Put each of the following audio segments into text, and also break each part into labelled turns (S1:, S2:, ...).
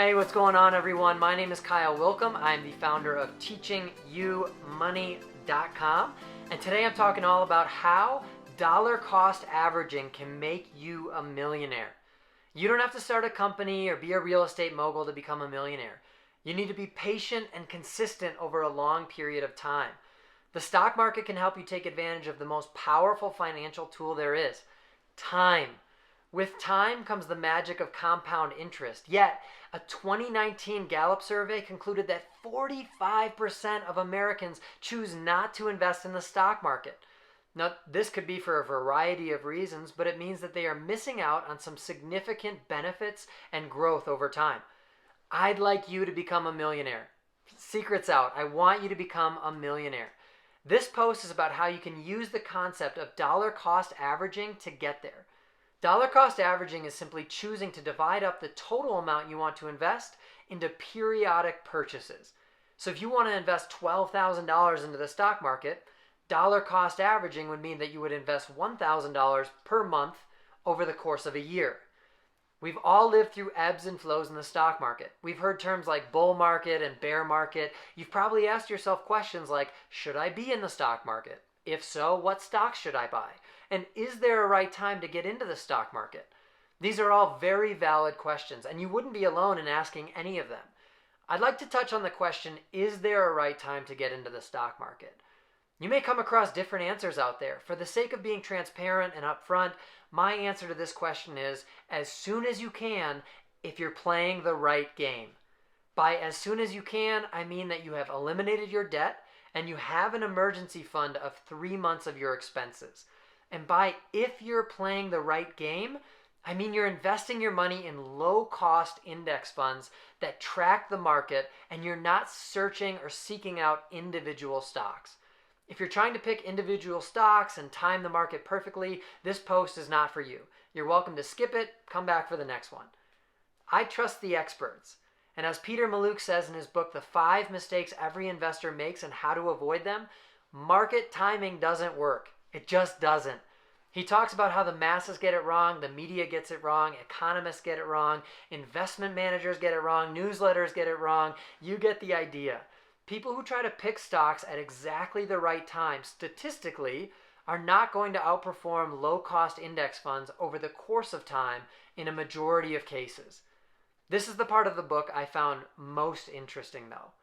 S1: Hey, what's going on, everyone? My name is Kyle Willkom. I'm the founder of teachingyoumoney.com, and today I'm talking all about how dollar cost averaging can make you a millionaire. You don't have to start a company or be a real estate mogul to become a millionaire. You need to be patient and consistent over a long period of time. The stock market can help you take advantage of the most powerful financial tool there is, time. With time comes the magic of compound interest. Yet, a 2019 Gallup survey concluded that 45% of Americans choose not to invest in the stock market. Now, this could be for a variety of reasons, but it means that they are missing out on some significant benefits and growth over time. I'd like you to become a millionaire. Secret's out. I want you to become a millionaire. This post is about how you can use the concept of dollar cost averaging to get there. Dollar cost averaging is simply choosing to divide up the total amount you want to invest into periodic purchases. So if you want to invest $12,000 into the stock market, dollar cost averaging would mean that you would invest $1,000 per month over the course of a year. We've all lived through ebbs and flows in the stock market. We've heard terms like bull market and bear market. You've probably asked yourself questions like, should I be in the stock market? If so, what stocks should I buy? And is there a right time to get into the stock market? These are all very valid questions, and you wouldn't be alone in asking any of them. I'd like to touch on the question, is there a right time to get into the stock market? You may come across different answers out there. For the sake of being transparent and upfront, my answer to this question is as soon as you can if you're playing the right game. By as soon as you can, I mean that you have eliminated your debt and you have an emergency fund of 3 months of your expenses. And by if you're playing the right game, I mean you're investing your money in low-cost index funds that track the market and you're not searching or seeking out individual stocks. If you're trying to pick individual stocks and time the market perfectly, this post is not for you. You're welcome to skip it, come back for the next one. I trust the experts. And as Peter Mallouk says in his book, The 5 Mistakes Every Investor Makes and How to Avoid Them, market timing doesn't work. It just doesn't. He talks about how the masses get it wrong, the media gets it wrong, economists get it wrong, investment managers get it wrong, newsletters get it wrong. You get the idea. People who try to pick stocks at exactly the right time, statistically, are not going to outperform low-cost index funds over the course of time in a majority of cases. This is the part of the book I found most interesting, though.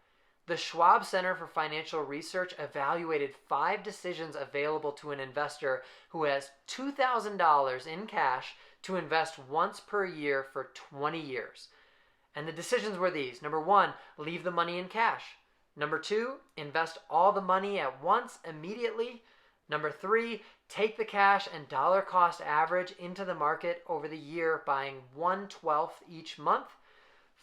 S1: The Schwab Center for Financial Research evaluated 5 decisions available to an investor who has $2,000 in cash to invest once per year for 20 years. And the decisions were these. Number 1, leave the money in cash. Number 2, invest all the money at once immediately. Number 3, take the cash and dollar cost average into the market over the year, buying 1/12 each month.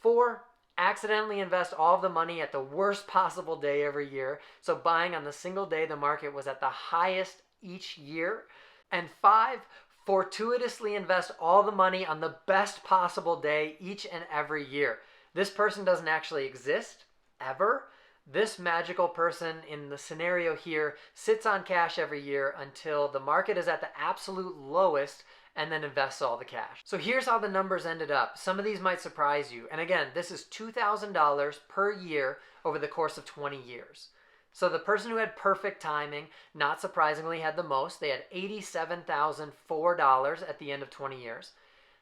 S1: 4, accidentally invest all of the money at the worst possible day every year, so buying on the single day the market was at the highest each year. And 5, fortuitously invest all the money on the best possible day each and every year. This person doesn't actually exist, ever. This magical person in the scenario here sits on cash every year until the market is at the absolute lowest and then invests all the cash. So here's how the numbers ended up. Some of these might surprise you. And again, this is $2,000 per year over the course of 20 years. So the person who had perfect timing, not surprisingly, had the most. They had $87,004 at the end of 20 years.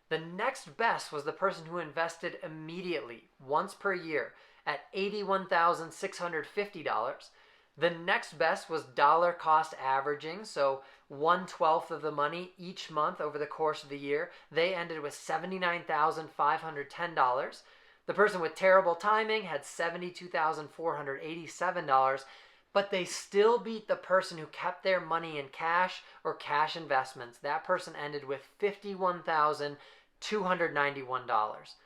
S1: The next best was the person who invested immediately, once per year, at $81,650. The next best was dollar cost averaging, so 1/12 of the money each month over the course of the year. They ended with $79,510. The person with terrible timing had $72,487, but they still beat the person who kept their money in cash or cash investments. That person ended with $51,291.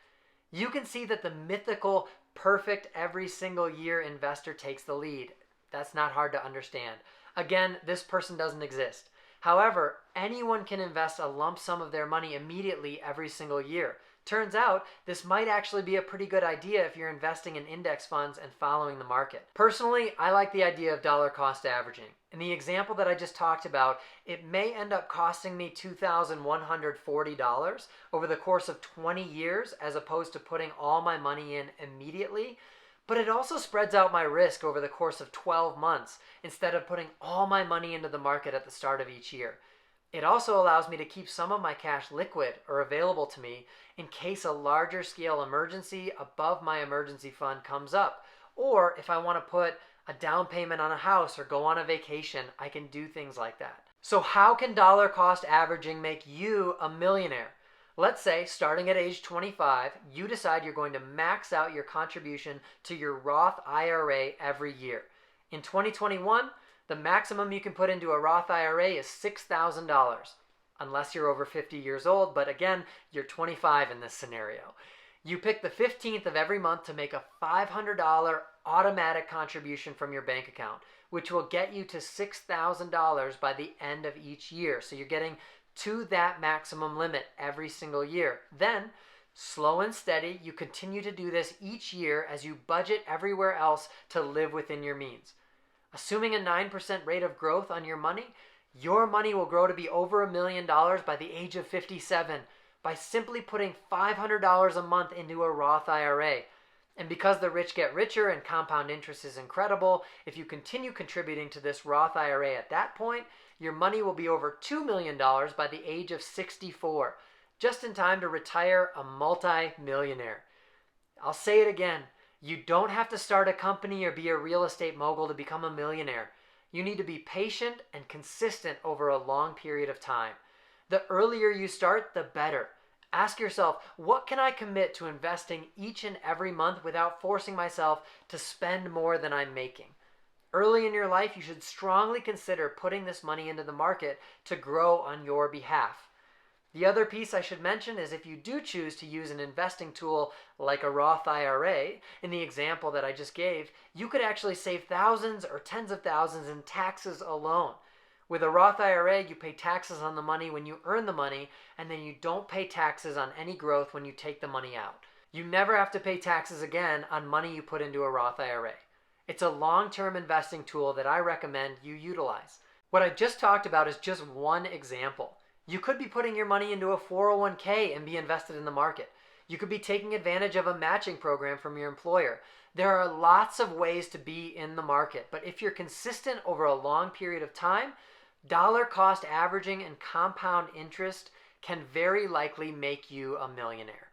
S1: You can see that the mythical perfect every single year investor takes the lead. That's not hard to understand. Again, this person doesn't exist. However, anyone can invest a lump sum of their money immediately every single year. Turns out this might actually be a pretty good idea if you're investing in index funds and following the market. Personally, I like the idea of dollar cost averaging. In the example that I just talked about, it may end up costing me $2,140 over the course of 20 years as opposed to putting all my money in immediately, but it also spreads out my risk over the course of 12 months instead of putting all my money into the market at the start of each year. It also allows me to keep some of my cash liquid or available to me in case a larger scale emergency above my emergency fund comes up, or if I want to put a down payment on a house or go on a vacation, I can do things like that. So how can dollar cost averaging make you a millionaire? Let's say, starting at age 25, you decide you're going to max out your contribution to your Roth IRA every year. In 2021, the maximum you can put into a Roth IRA is $6,000, unless you're over 50 years old, but again, you're 25 in this scenario. You pick the 15th of every month to make a $500 automatic contribution from your bank account, which will get you to $6,000 by the end of each year. So you're getting to that maximum limit every single year. Then, slow and steady, you continue to do this each year as you budget everywhere else to live within your means. Assuming a 9% rate of growth on your money will grow to be over $1 million by the age of 57 by simply putting $500 a month into a Roth IRA. And because the rich get richer and compound interest is incredible, if you continue contributing to this Roth IRA at that point, your money will be over $2 million by the age of 64, just in time to retire a multi-millionaire. I'll say it again. You don't have to start a company or be a real estate mogul to become a millionaire. You need to be patient and consistent over a long period of time. The earlier you start, the better. Ask yourself, what can I commit to investing each and every month without forcing myself to spend more than I'm making? Early in your life, you should strongly consider putting this money into the market to grow on your behalf. The other piece I should mention is if you do choose to use an investing tool like a Roth IRA, in the example that I just gave, you could actually save thousands or tens of thousands in taxes alone. With a Roth IRA, you pay taxes on the money when you earn the money, and then you don't pay taxes on any growth when you take the money out. You never have to pay taxes again on money you put into a Roth IRA. It's a long-term investing tool that I recommend you utilize. What I just talked about is just one example. You could be putting your money into a 401k and be invested in the market. You could be taking advantage of a matching program from your employer. There are lots of ways to be in the market, but if you're consistent over a long period of time, dollar cost averaging and compound interest can very likely make you a millionaire.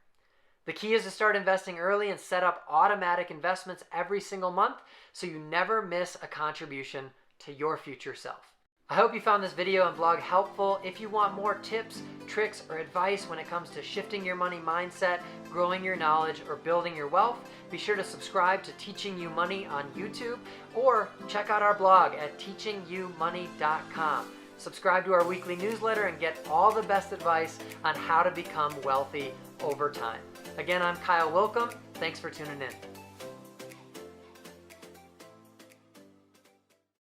S1: The key is to start investing early and set up automatic investments every single month so you never miss a contribution to your future self. I hope you found this video and vlog helpful. If you want more tips, tricks, or advice when it comes to shifting your money mindset, growing your knowledge, or building your wealth, be sure to subscribe to Teaching You Money on YouTube or check out our blog at teachingyoumoney.com. Subscribe to our weekly newsletter and get all the best advice on how to become wealthy over time. Again, I'm Kyle Willkom. Thanks for tuning in.